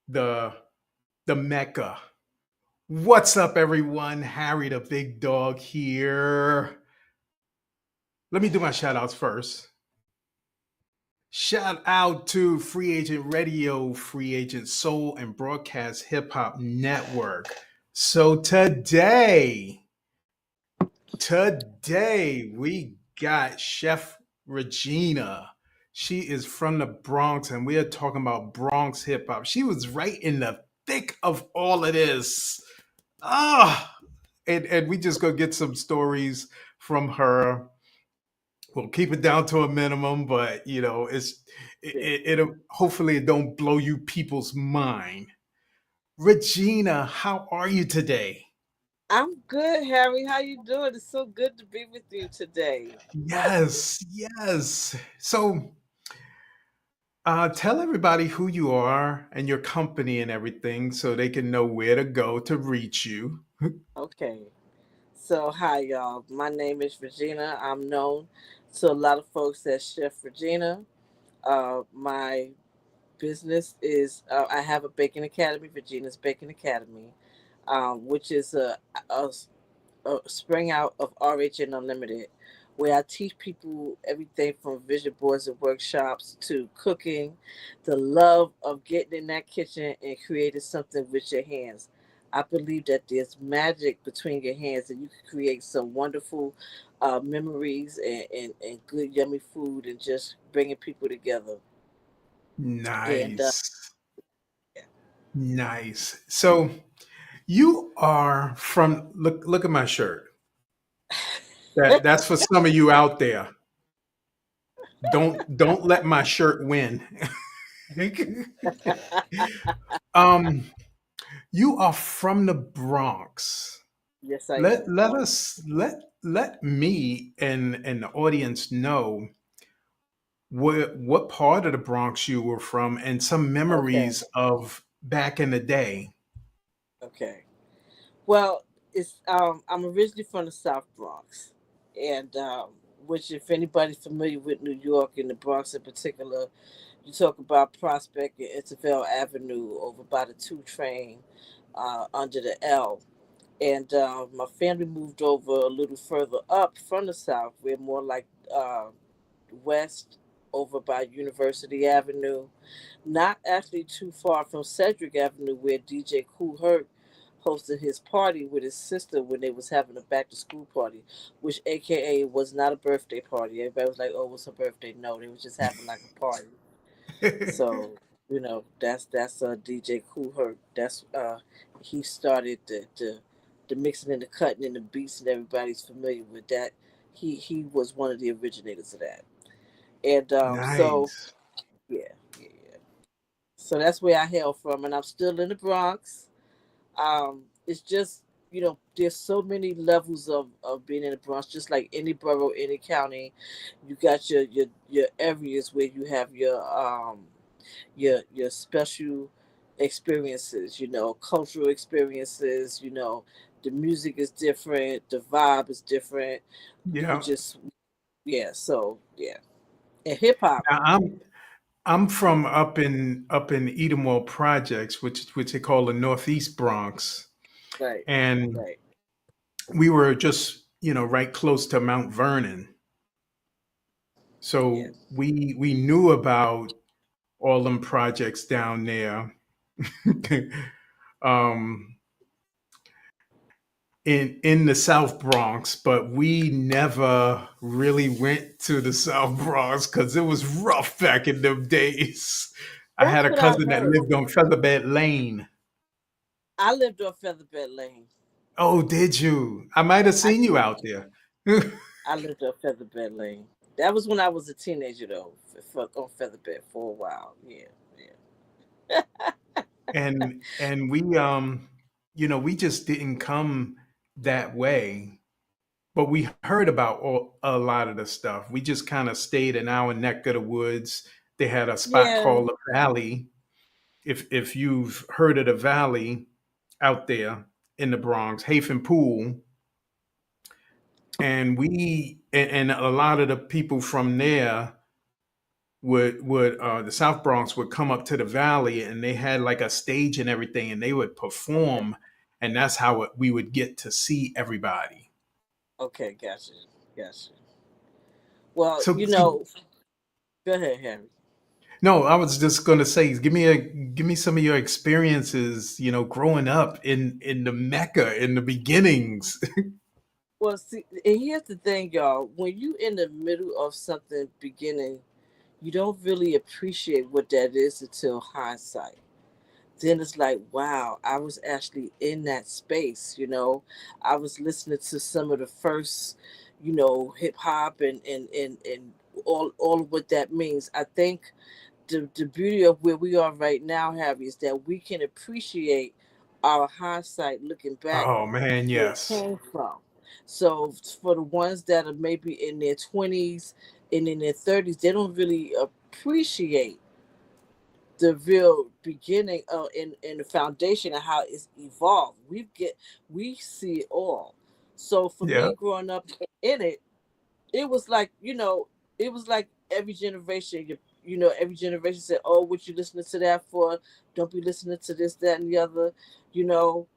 the the Mecca. What's up, everyone? Harry the Big Dog here. Let me do my shout outs first. Shout out to Free Agent Radio, Free Agent Soul, and Broadcast Hip Hop Network. So today we got Chef Regina. She is from the Bronx, and we are talking about Bronx hip hop. She was right in the thick of all of this. Ah, and we just go get some stories from her. We'll keep it down to a minimum, but Yeah. it'll hopefully it don't blow you people's mind. Regina, how are you today? I'm good, Harry. How you doing? It's so good to be with you today. Yes, yes. So, tell everybody who you are and your company and everything, so they can know where to go to reach you. Okay. So, hi, y'all. My name is Regina. I'm known to a lot of folks as Chef Regina. My business is I have a baking academy, Regina's Baking Academy, which is a, a spring out of RHN Unlimited, where I teach people everything from vision boards and workshops to cooking, the love of getting in that kitchen and creating something with your hands. I believe that there's magic between your hands and you can create some wonderful memories and good, yummy food and just bringing people together. And Nice, nice. So you are from look at my shirt. That's for some of you out there. Don't let my shirt win. um, you are from the Bronx. yes, I Let am. let us let me and the audience know what part of the Bronx you were from and some Okay, memories of back in the day. okay. Well, it's I'm originally from the South Bronx, and which, if anybody's familiar with New York and the Bronx in particular, you talk about Prospect and Intervale Avenue over by the two train, under the L. And my family moved over a little further up from the South. We're more like west, over by University Avenue, not actually too far from Cedric Avenue, where DJ Kool Herc hosted his party with his sister when they was having a back to school party, which AKA was not a birthday party. Everybody was like, "Oh, what's her birthday?" No, they was just having like a party. So that's DJ Kool Herc. That's he started the mixing and the cutting and the beats, and everybody's familiar with that. He was one of the originators of that. And so Nice. yeah, yeah, yeah. So that's where I hail from, and I'm still in the Bronx. It's just, there's so many levels of being in the Bronx. Just like any borough, any county, you got your areas where you have your special experiences. Cultural experiences. The music is different, the vibe is different. You Yeah. just yeah. So yeah, and hip hop. Now, I'm from up in Edenwald Projects, which they call the Northeast Bronx, Right, and right. we were just right close to Mount Vernon, Yeah. so we knew about all them projects down there. um, in the South Bronx, but we never really went to the South Bronx because it was rough back in them days. I had That's a what I've cousin that heard. lived on Featherbed Lane. I lived on Featherbed Lane. Oh, did you? I might have I seen you did. out there. I lived on Featherbed Lane. That was when I was a teenager, though, on Featherbed for a while. Yeah, yeah. and we just didn't come that way, but we heard about a lot of the stuff. We just kind of stayed in our neck of the woods. They had a spot Yeah. called the Valley. If you've heard of the Valley out there in the Bronx, Hafen Pool, and a lot of the people from there would the South Bronx would come up to the valley, and they had like a stage and everything, and they would Okay. perform, and that's how we would get to see everybody. Okay, gotcha. Gotcha. Well, So go ahead, Harry. no, I was just gonna say, give me some of your experiences, growing up in the Mecca in the beginnings. Well, see, and here's the thing, y'all. When you in the middle of something beginning, you don't really appreciate what that is until hindsight. Then it's like, wow, I was actually in that space. I was listening to some of the first, hip hop and all of what that means. I think the beauty of where we are right now, Harry, is that we can appreciate our hindsight looking back Oh man, where it yes. came from. So for the ones that are maybe in their 20s and in their 30s, they don't really appreciate the real beginning and the foundation of how it's evolved. We see it all. So for Yeah. me growing up in it, it was like it was like every generation every generation said, oh, what you listening to that for? Don't be listening to this, that, and the other. you know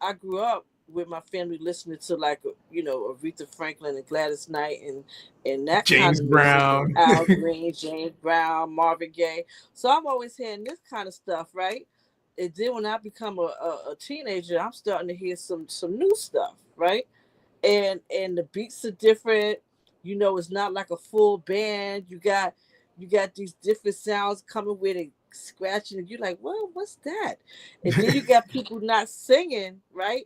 I grew up with my family listening to like Aretha Franklin and Gladys Knight and that kind James of music, and Brown. Al Green, James Brown, Marvin Gaye. So I'm always hearing this kind of stuff, right? And then when I become a teenager, I'm starting to hear some new stuff, right? And the beats are different. It's not like a full band. You got these different sounds coming with it, scratching, and you're like, well, what's that? And then you got people not singing, right?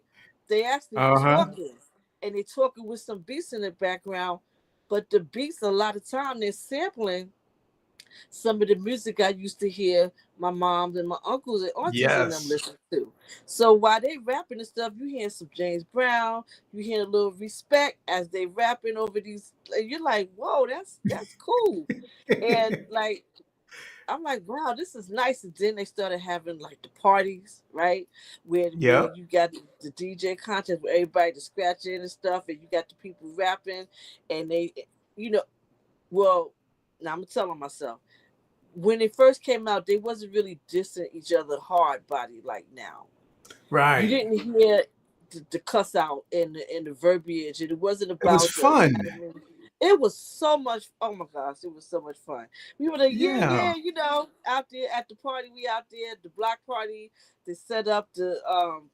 They actually Uh-huh. talking, and they talking with some beats in the background, but the beats a lot of time they're sampling some of the music I used to hear my moms and my uncles and aunties and them Yes. listen to. So while they rapping and stuff, you hear some James Brown, you hear a little respect as they rapping over these. And you're like, whoa, that's cool. And like I'm like, wow, this is nice. And then they started having like the parties, right? Where Yeah. you got the DJ contest where everybody to scratch in and stuff, and you got the people rapping, and they, you know, well, now I'm telling myself when they first came out, they wasn't really dissing each other hard body like now. You Right. didn't hear the cuss out and the verbiage, and it wasn't It was about the fun. academy. It was so much. Oh my gosh, it was so much fun. We were like, yeah, Yeah. yeah, out there at the party. We out there at the block party. They set up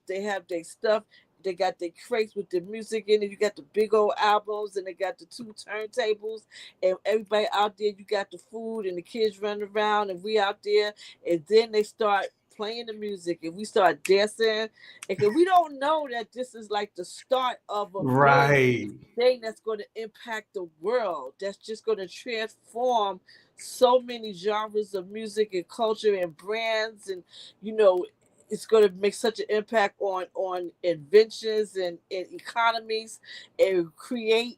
They have their stuff. They got their crates with the music in it. You got the big old albums, and they got the two turntables, and everybody out there. You got the food, and the kids running around, and we out there. And then they start playing the music, and we start dancing. And we don't know that this is like the start of a big Right. thing that's going to impact the world. That's just going to transform so many genres of music and culture and brands, and you know, it's going to make such an impact on inventions and economies, and create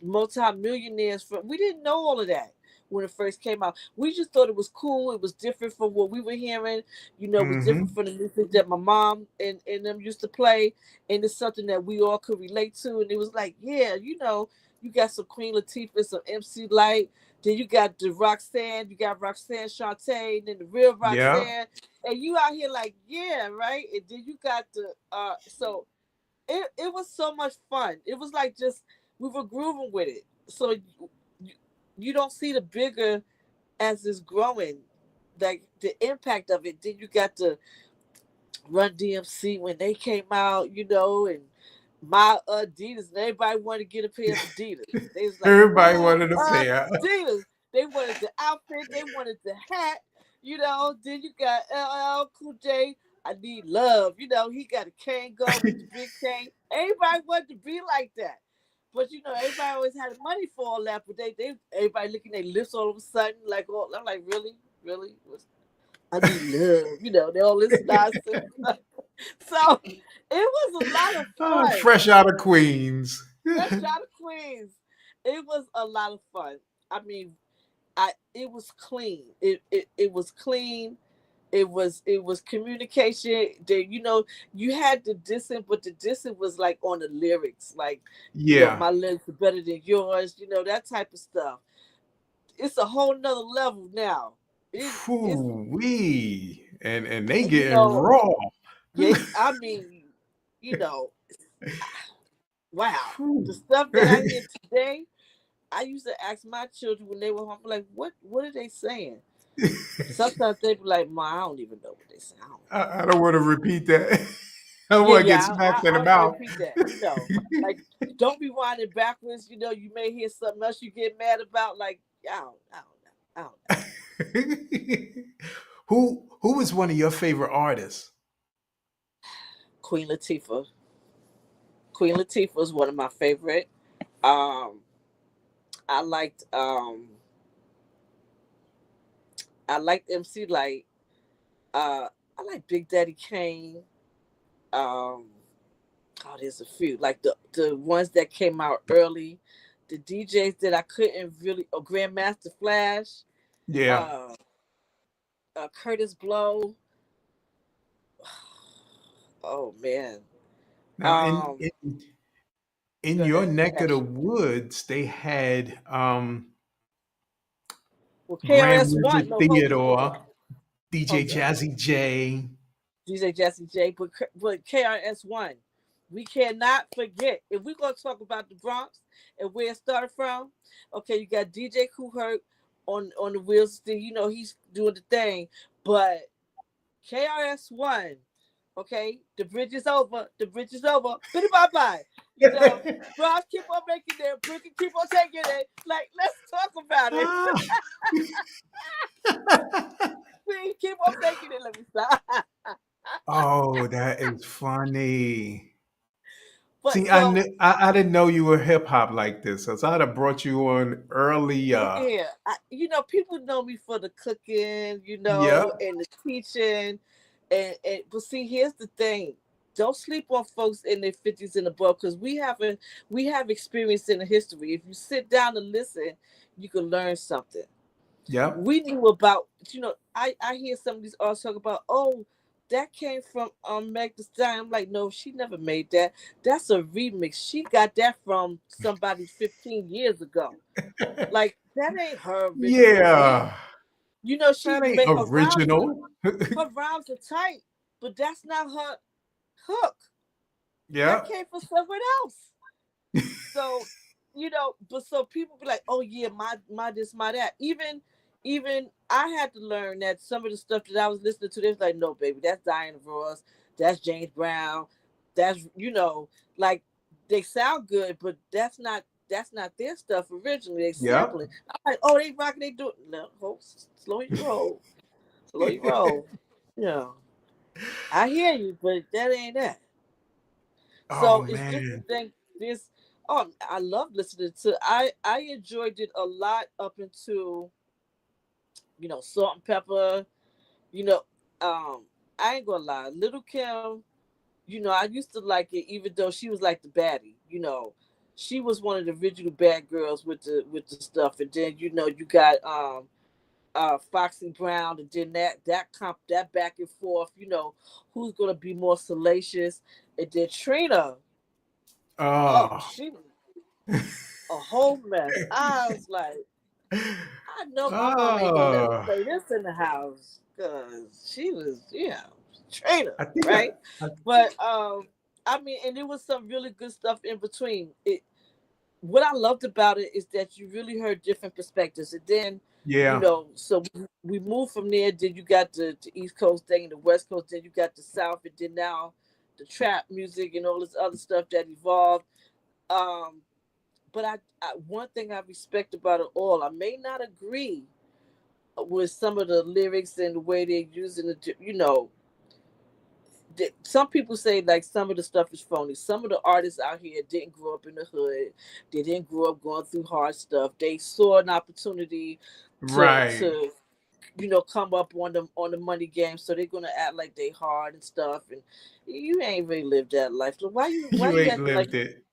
multi-millionaires from. We didn't know all of that when it first came out. We just thought it was cool. It was different from what we were hearing. It was different Mm-hmm. from the music that my mom and them used to play, and it's something that we all could relate to. And it was like, yeah, you got some Queen Latifah, some MC Light. Then you got the Roxanne, you got Roxanne Shante, and then the real Yeah. Roxanne, and you out here like, yeah, right. And then you got the so it was so much fun. It was like just we were grooving with it. So you, you don't see the bigger as it's growing, like the impact of it. Then you got the Run DMC when they came out, and my Adidas, and everybody wanted to get a pair of Adidas. They was like, Everybody my wanted a pair. Adidas. They wanted the outfit, they wanted the hat. Then you got LL Cool J. I need love. He got a cane gun with the big cane. Everybody wanted to be like that. But everybody always had money for all that. But they everybody looking at their lips all of a sudden, like, oh, I'm like, really, really. I need love. They all this nonsense. So it was a lot of Oh, fun. fresh out of Queens. Fresh out of Queens. It was a lot of fun. I mean, it was clean. It was clean. It was communication. You had the dissing, but the dissing was like on the lyrics, like Yeah. my lyrics are better than yours. That type of stuff. it's a whole nother level now. It's Wee. And they and you getting know, raw. yeah. I mean, you know, wow, the Whew. stuff that I hear today. I used to ask my children when they were home, like, what are they saying? Sometimes they be like, "Ma, I don't even know what they say. I don't know." I don't want to repeat that. I don't Yeah, want to get yeah. smacked in I the don't mouth. repeat that. Like don't be winding backwards. You may hear something else you get mad about. Like I don't know. I don't know. Who was one of your favorite artists? Queen Latifah. Queen Latifah was one of my favorite. Um, I liked I liked MC Light. I like Big Daddy Kane. Um, oh, there's a few like the ones that came out early. The DJs that I couldn't really. Oh, Grandmaster Flash. Yeah. Uh, Curtis Blow. Oh man. Now, Um, in Go your ahead. neck of the Action. woods, they had Well, Grand KRS River One. No, hold on, Theodore, DJ hold on. Jazzy J. DJ Jesse J, but KRS One. We cannot forget if we're gonna talk about the Bronx and where it started from. Okay, you got DJ Kool Herc on the wheels still. He's doing the thing, but KRS One. Okay, the bridge is over. The bridge is over. Biddy bye bye. You know, Bronx keep on making it. Brooklyn keep on taking it. Like, let's talk about it. Ah. We keep on making it. Let me stop. Oh, that is funny. But See, I, so kn- I didn't know you were hip hop like this, so I'd have brought you on look earlier. here. People know me for the cooking, Yep, and the teaching, and but see, here's the thing: don't sleep on folks in their 50s and above because we have experience in the history. If you sit down and listen, you can learn something. yep, We knew about, I hear some of these artists talk about, oh, that came from Meg Thee Stallion. I'm like, no, she never made that. That's a remix. She got that from somebody 15 years ago. Like that ain't her original hit. yeah. She That ain't made original. her rhymes are tight, but that's not her hook. That Yep, came from someone else. So, but so people be like, oh yeah, my this, my that. Even I had to learn that some of the stuff that I was listening to, they was like, no, baby, that's Diana Ross, that's James Brown, that's like they sound good, but that's not their stuff originally. They yep. sampling. I'm like, oh, they rocking, they do it. No, hold, slow your roll, slow your roll. You know, I hear you, but that ain't that. Oh So it's just the man. thing. This, I love listening to. I enjoyed it a lot up until Salt and Pepper. You know, I ain't gonna lie, Little Kim. I used to like it, even though she was like the baddie. She was one of the original bad girls with the stuff, and then you got Foxy Brown, and then that back and forth. Who's gonna be more salacious, and then Trina. Oh, Oh. she was a whole mess. I was like, I know my mom ain't gonna let me Oh. play this in the house because she was, trainer, I think right? I But I mean, and there was some really good stuff in between. What I loved about it is that you really heard different perspectives, and then yeah. so we moved from there. Then you got the East Coast thing, the West Coast. Then you got the South, and then now the trap music and all this other stuff that evolved. Um, but one thing I respect about it all, I may not agree with some of the lyrics and the way they're using it. Some people say like some of the stuff is phony. Some of the artists out here didn't grow up in the hood. They didn't grow up going through hard stuff. They saw an opportunity to Right. to come up on the money game, so they're gonna act like they hard and stuff, and you ain't really lived that life. So why You you ain't acting like lived it.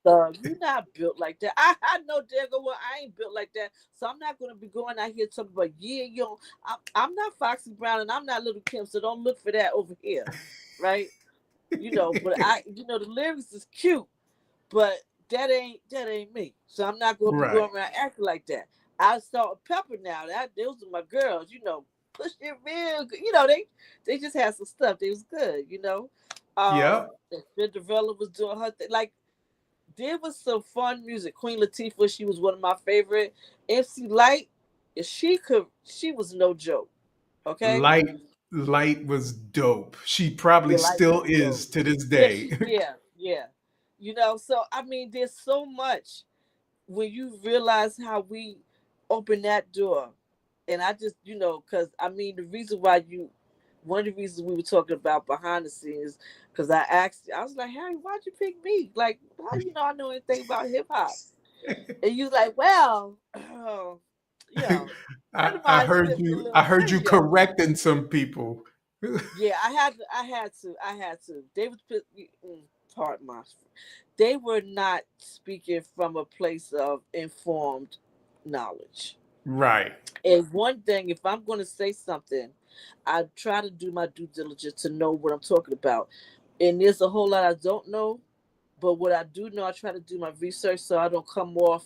you not built like that? I know damn well I ain't built like that, so I'm not gonna be going out here talking about I'm not Foxy Brown and I'm not Little Kim, so don't look for that over here, right? But the lyrics is cute, but that ain't me. So I'm not gonna be Right. going around acting like that. I saw Pepper now. That those are my girls. Push it real good. They just had some stuff. They was good. Yep. And Cinderella was doing her thing. Like there was some fun music. Queen Latifah, she was one of my favorite. MC Light, she was no joke. Okay, Light was dope. She probably your light was still dope. is to this Yeah, day. yeah. So I mean, there's so much when you realize how we open that door. And I just, because I mean, one of the reasons we were talking about behind the scenes, because I asked, I was like, Harry, why'd you pick me? Like, how do you know I know anything about hip hop? And you was like, well, you know, friend of I mine heard sent me a you. little I heard you video. correcting some people. Yeah, I had to. They was, pardon my, they were not speaking from a place of informed knowledge. Right. And one thing, if I'm going to say something, I try to do my due diligence to know what I'm talking about. And there's a whole lot I don't know, but what I do know, I try to do my research so I don't come off,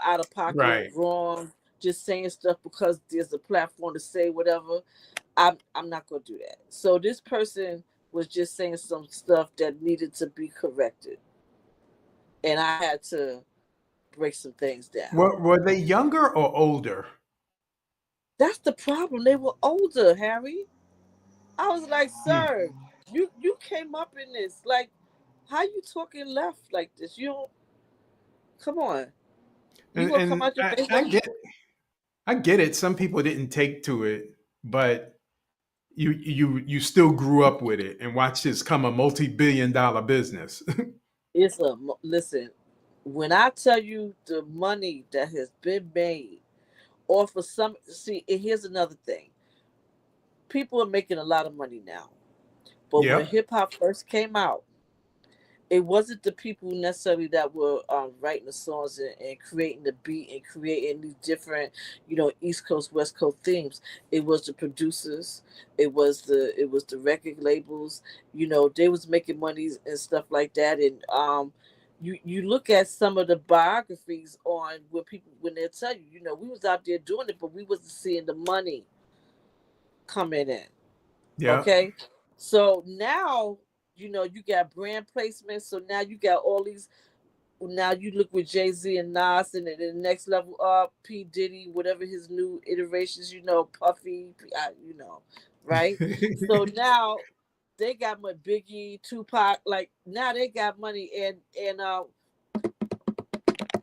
out of pocket, Right. wrong, just saying stuff because there's a platform to say whatever. I'm not going to do that. So this person was just saying some stuff that needed to be corrected, and I had to break some things down. Were they younger or older? That's the problem. They were older, Harry. I was like, Hmm. sir, you came up in this. Like, how you talking left like this? You don't come on. You gonna come And out your face I like get it. Some people didn't take to it, but you still grew up with it and watched this come a multi-billion-dollar business. listen, when I tell you the money that has been made off of some see, and here's another thing. People are making a lot of money now. But when Yep. hip hop first came out, it wasn't the people necessarily that were writing the songs and creating the beat and creating these different, East Coast West Coast themes. It was the producers, it was the record labels. They was making monies and stuff like that. And you look at some of the biographies on where people when they tell you, we was out there doing it, but we wasn't seeing the money coming in. Yep. Okay. So now, you got brand placement. So now you got all these. Now you look with Jay Z and Nas, and then the next level up, P Diddy, whatever his new iterations, Puffy, right? So now they got my Biggie, Tupac. Like now they got money, and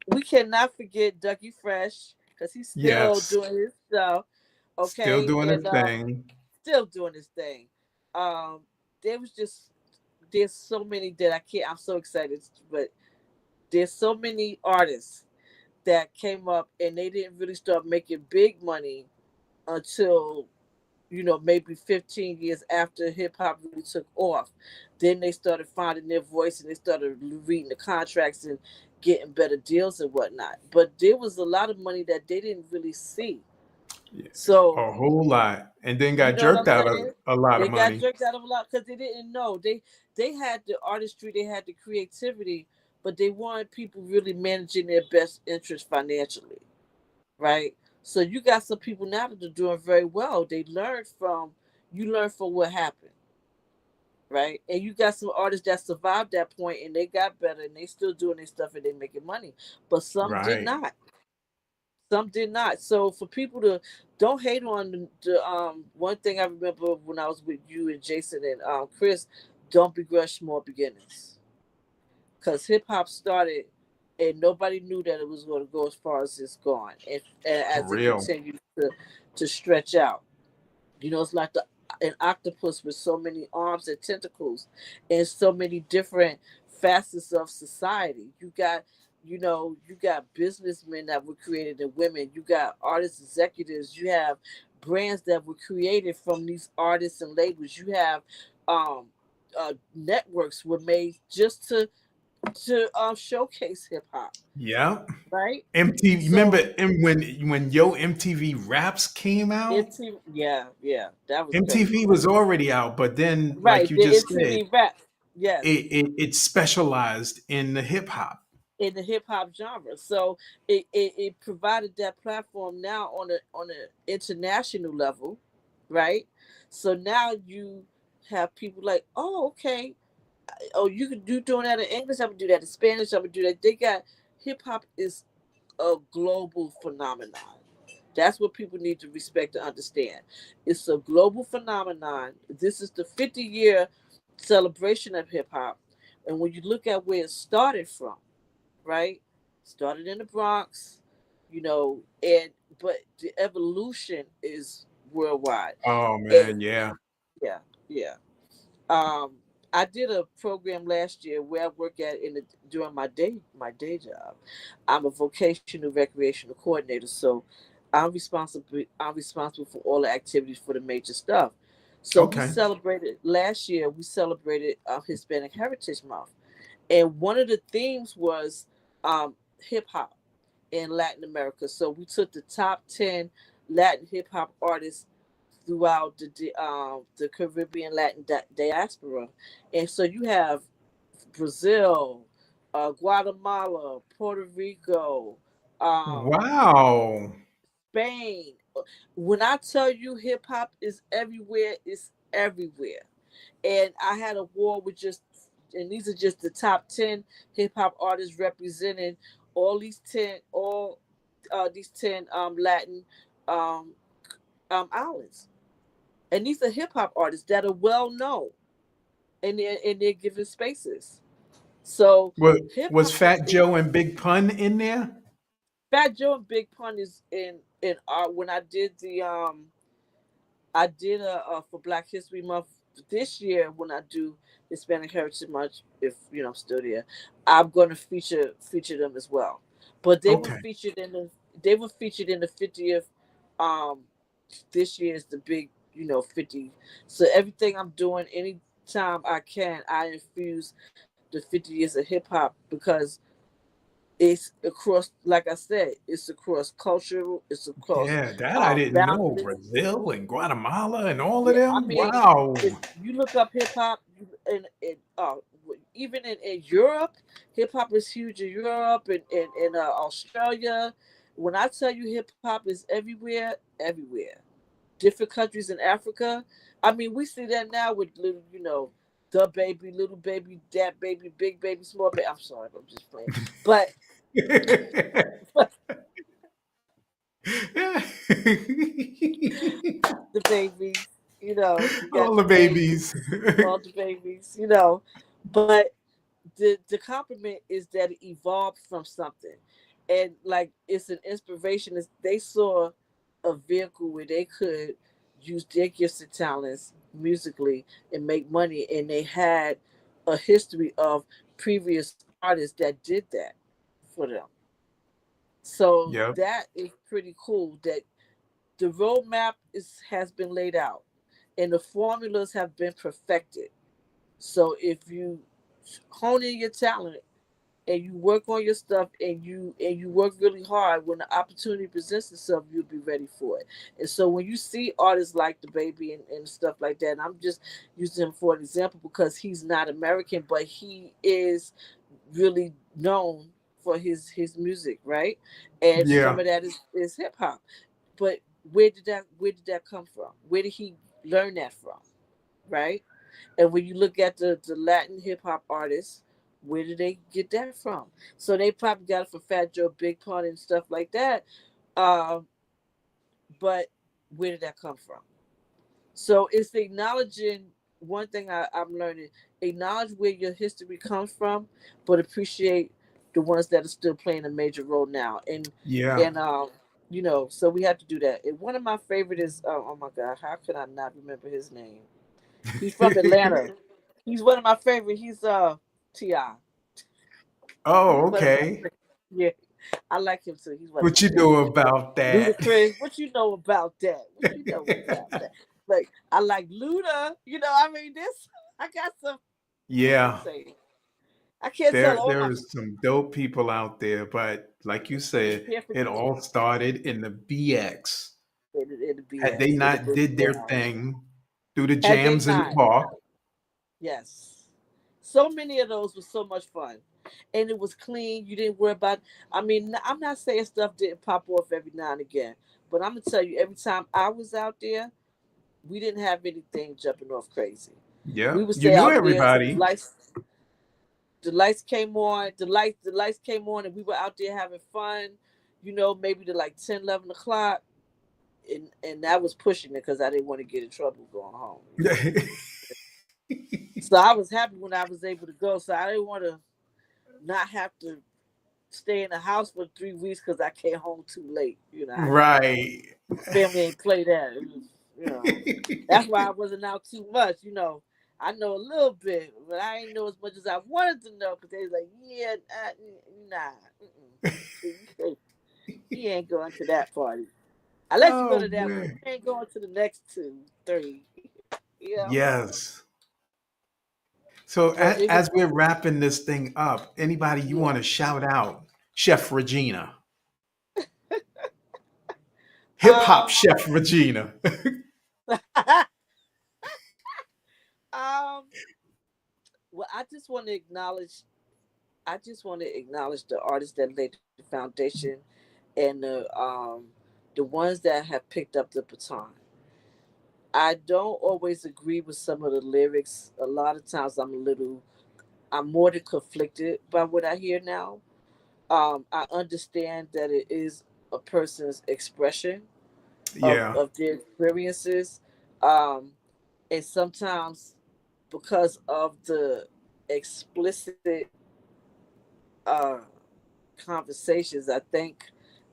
we cannot forget Dougie Fresh because he's still Yes. doing his stuff. Still Okay, doing and his thing. still doing his thing. Um, there was just there's so many that I can't. I'm so excited, but there's so many artists that came up and they didn't really start making big money until maybe 15 years after hip hop really took off. Then they started finding their voice and they started reading the contracts and getting better deals and whatnot. But there was a lot of money that they didn't really see. Yeah. So A whole lot. And then you got know what jerked I'm out of saying? a lot of They got money. jerked out of a lot because they didn't know. They had the artistry, they had the creativity, but they weren't people really managing their best interest financially, right? So you got some people now that are doing very well. You learn from what happened, right? And you got some artists that survived that point and they got better and they still doing their stuff and they making money. But some did Right. not. Some did not. So for people to don't hate on the one thing I remember when I was with you and Jason and Chris, don't begrudge small beginnings. Because hip hop started and nobody knew that it was going to go as far as it's gone, and For as it real. continued to stretch out. It's like an octopus with so many arms and tentacles and so many different facets of society. You got businessmen that were created and women. You got artist executives. You have brands that were created from these artists and labels. You have um, networks were made just to showcase hip hop, Yeah. right? MTV. Remember So when Yo MTV Raps came out? yeah, that was crazy. MTV was already out, but then, like Right, you the just said, MTV rap. Yes. it specialized in the hip hop. in the hip hop genre. So it provided that platform now on an international level, right? So now you have people like, oh, okay, oh, you can do doing that in English. I'm gonna do that in Spanish. I'm gonna do that. They got hip hop is a global phenomenon. That's what people need to respect and understand. It's a global phenomenon. This is the 50-year celebration of hip hop. And when you look at where it started from, right? Started in the Bronx, and but the evolution is worldwide. Oh And man, yeah. yeah, yeah. Um, I did a program last year where I work at during my day job. I'm a vocational recreational coordinator, so I'm responsible for all the activities for the major stuff. So we Okay. celebrated last year. We celebrated Hispanic Heritage Month, and one of the themes was hip hop in Latin America. So we took the top 10 Latin hip hop artists throughout the Caribbean Latin diaspora, and so you have Brazil, Guatemala, Puerto Rico, um, Wow. Spain. When I tell you hip hop is everywhere, it's everywhere. And I had a war with and these are just the top 10 hip hop artists representing all these 10 Latin um, islands. And these are hip hop artists that are well known in their given spaces. So Was hip was hop is Fat Joe and Big Pun in there? Fat Joe and Big Pun is in art. When I did for Black History Month this year, when I do Hispanic Heritage Month, if I'm still there, I'm going to feature them as well. But Okay. they were featured in the 50th. Um, this year is the big 50. So everything I'm doing, anytime I can, I infuse the 50 years of hip hop because it's across, like I said, it's across cultural, it's across Yeah, that I didn't know. boundaries. Brazil and Guatemala and all of Yeah, I them. mean, Wow. if you look up hip hop, even in Europe, hip hop is huge in Europe and Australia. When I tell you hip hop is everywhere, everywhere. Different countries in Africa. I mean, we see that now with little, the baby, little baby, that baby, big baby, small baby. I'm sorry, I'm just playing, but the babies, you got All the the babies, babies. all the babies. But the compliment is that it evolved from something, and like it's an inspiration. Is they saw a vehicle where they could use their gifts and talents musically and make money, and they had a history of previous artists that did that for them. So Yep. that is pretty cool. That the roadmap has been laid out, and the formulas have been perfected. So if you hone in your talent and you work on your stuff and you work really hard, when the opportunity presents itself, you'll be ready for it. And so when you see artists like the baby and stuff like that, and I'm just using him for an example because he's not American, but he is really known for his music, right? And some Yeah. of that is hip hop. But where did that come from? Where did he learn that from? Right? And when you look at the Latin hip hop artists, where did they get that from? So they probably got it from Fat Joe, Big Pun, and stuff like that. Um, but where did that come from? So it's acknowledging one thing I'm learning: acknowledge where your history comes from, but appreciate the ones that are still playing a major role now. Yeah. And so we have to do that. And one of my favorite is oh my God, how could I not remember his name? He's from Atlanta. He's one of my favorite. He's Ti. He's Oh, one of my okay. favorite. Yeah, I like him too. He's one of What my you know favorite. about that? Ludacris, what you know about that? What you know about that? Like I like Luda. I mean this. I got some. What can I Yeah. say? I can't tell all There my is some dope people out there, but like you said, can't it forget all started in the BX. it'll Had they It'll not break did it their down. thing through the Had they jams in the not? park, Yes. So many of those were so much fun. and it was clean. You didn't worry about. I mean, I'm not saying stuff didn't pop off every now and again, but I'm gonna tell you, every time I was out there, we didn't have anything jumping off crazy. Yeah, We would you stay knew out there. everybody. The lights came on. The lights came on, and we were out there having fun. Maybe to like 10, 11 o'clock, and that was pushing it because I didn't want to get in trouble going home. So I was happy when I was able to go. So I didn't want to not have to stay in the house for 3 weeks because I came home too late. Right. Family ain't play that. It was, that's why I wasn't out too much. I know a little bit, but I ain't know as much as I wanted to know because they was like, yeah, nah, he ain't going to that party. I let you go Oh to that one. man. You ain't going to the next two, three. Yeah. Yes. So But it was, as we're wrapping this thing up, anybody you yeah. want to shout out? Chef Regina, hip hop Um, chef Regina. um, well, I just want to acknowledge the artists that laid the foundation and the ones that have picked up the baton. I don't always agree with some of the lyrics. A lot of times I'm more than conflicted by what I hear now. I understand that it is a person's expression Yeah. of their experiences. Um, and sometimes because of the explicit uh, conversations, I think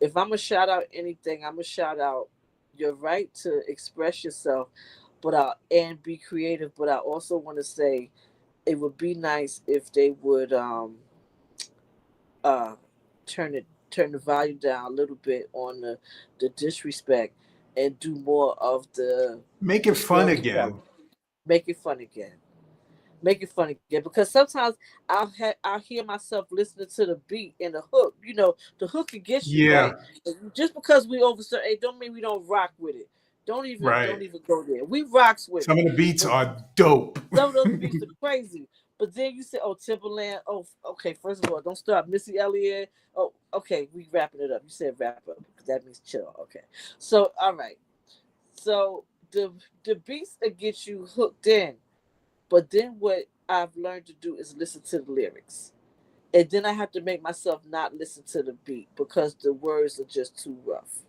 if I'm gonna shout out anything, I'm gonna shout out your right to express yourself, and be creative. But I also want to say it would be nice if they would uh, turn the volume down a little bit on the disrespect and do more of Make the it fun storytelling. again. Make it fun again. Make it fun again because sometimes I'll hear myself listening to the beat and the hook. The hook can get you Yeah. right. Just because we over it don't mean we don't rock with it. Right. Don't even go there. We rocks with Some it, of the beats but are dope. some of those beats are crazy. But then you say, "Oh, Timberland." Oh, okay. First of all, don't start Missy Elliott. Oh, okay. We wrapping it up. You said wrap up because that means chill. Okay. So all right. So the beats that get you hooked in, but then what I've learned to do is listen to the lyrics. And then I have to make myself not listen to the beat because the words are just too rough.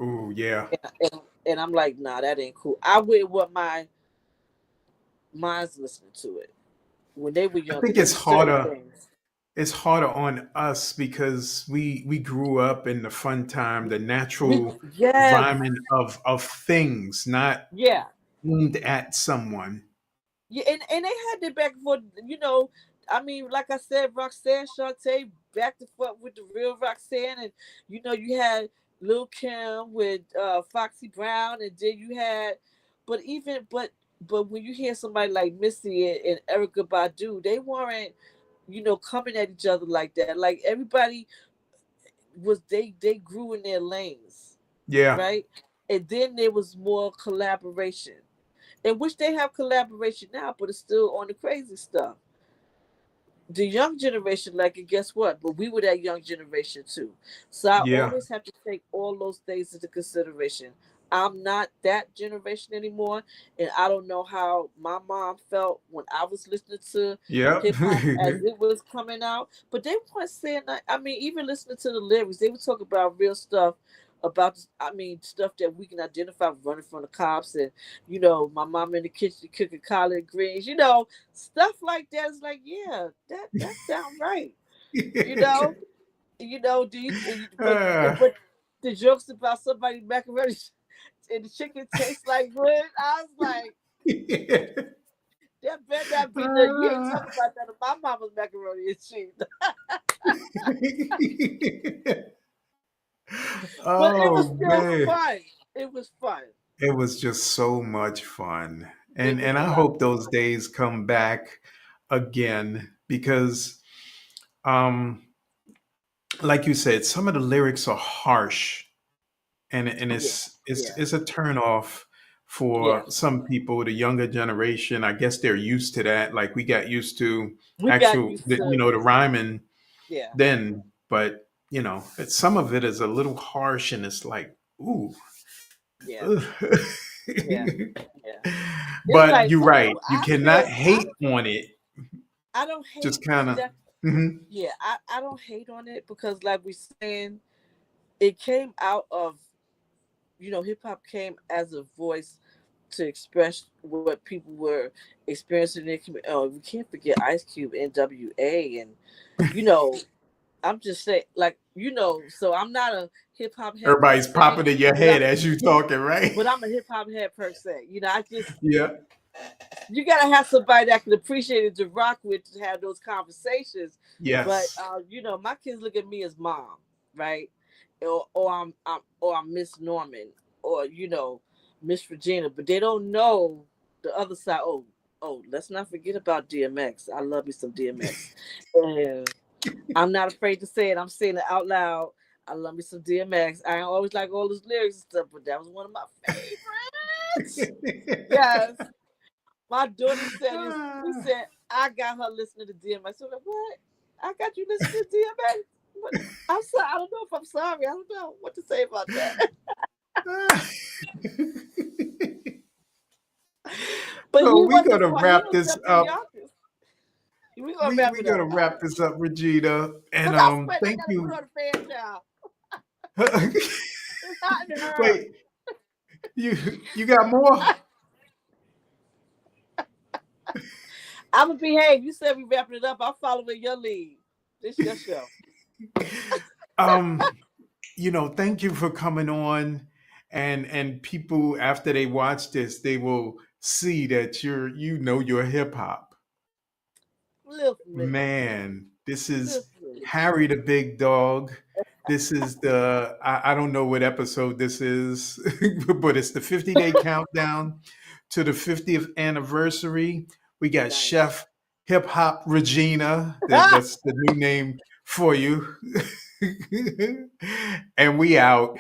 Ooh, yeah. And I'm like, nah, that ain't cool. I wouldn't want my minds listening to it when they were I younger. think There were certain things. it's harder on us because we grew up in the fun time, the natural Yes, environment of things, not yeah, aimed at someone. yeah, and they had their back and forth. I mean, like I said, Roxanne Shante back to forth with the real Roxanne, and you had Lil Kim with Foxy Brown, and then you had, but even but when you hear somebody like Missy and Erica Badu, they weren't coming at each other like that. Like everybody they grew in their lanes, Yeah. right? And then there was more collaboration, in which they have collaboration now, but it's still on the crazy stuff. The young generation like it, guess what? But we were that young generation too. So I Yeah. always have to take all those things into consideration. I'm not that generation anymore, and I don't know how my mom felt when I was listening to Yep. hip hop as it was coming out. But they weren't saying that. I mean, even listening to the lyrics, they would talk about real stuff, about I mean stuff that we can identify, running from the cops, and my mom in the kitchen cooking collard greens, stuff like that. Is like, yeah, that sound right. You know, Do you? Uh, But the jokes about somebody macaroni and the chicken tastes like wood. I was like, that better not be nothing. You ain't talking about that in my mama's macaroni and cheese. But it was oh still man. fun. It was fun. It was just so much fun. It was And a I lot hope of those fun. days come back again because um like you said, some of the lyrics are harsh and Yeah, it's yeah, it's a turn off. for Yeah. some people, the younger generation. I guess they're used to that. Like we got used to We got actual, used to, the rhyming yeah, then, but some of it is a little harsh, and it's like, ooh. yeah, Ugh. yeah, yeah. It's But like, you're right. You I cannot said, hate on it. I don't Just hate. kind See of. that? Mhm. Yeah, I don't hate on it because, like we saying, it came out of, hip hop came as a voice to express what people were experiencing in their community. Oh, we can't forget Ice Cube, NWA, and you know, I'm just saying, like, so I'm not a hip hop head per Everybody's se, popping in your but head as you talking, right? I'm a hip hop head per se. I just Yeah. you gotta have somebody that can appreciate it to rock with to have those conversations. But Yes. my kids look at me as mom, right? Or I'm Miss Norman, or Miss Regina, but they don't know the other side. Oh, let's not forget about DMX. I love me some DMX, and I'm not afraid to say it. I'm saying it out loud. I love me some DMX. I don't always like all his lyrics and stuff, but that was one of my favorites. Yes. My daughter said this. She said, I got her listening to DMX. So I'm like, what? I got you listening to DMX? What? I'm sorry. I don't know if I'm sorry. I don't know what to say about that. But So he we wasn't gonna part. He wrap was this definitely the up. youngest. We're going to We wrap we it up. gonna wrap this up, Regina, and Because I sweat. I thank got to put you. on a fan, child. It's hot in her. Wait, you got more? I'm going to behave. You said we wrapping it up. I'm following your lead. This your show. Um, thank you for coming on, and people after they watch this, they will see that you're hip hop. Little familiar. Man, this Little is familiar. Harry the Big Dog. This is I don't know what episode this is, but it's the 50-day countdown to the 50th anniversary. We got Nice. Chef Hip Hop Regina. That's the new name for you. And we out.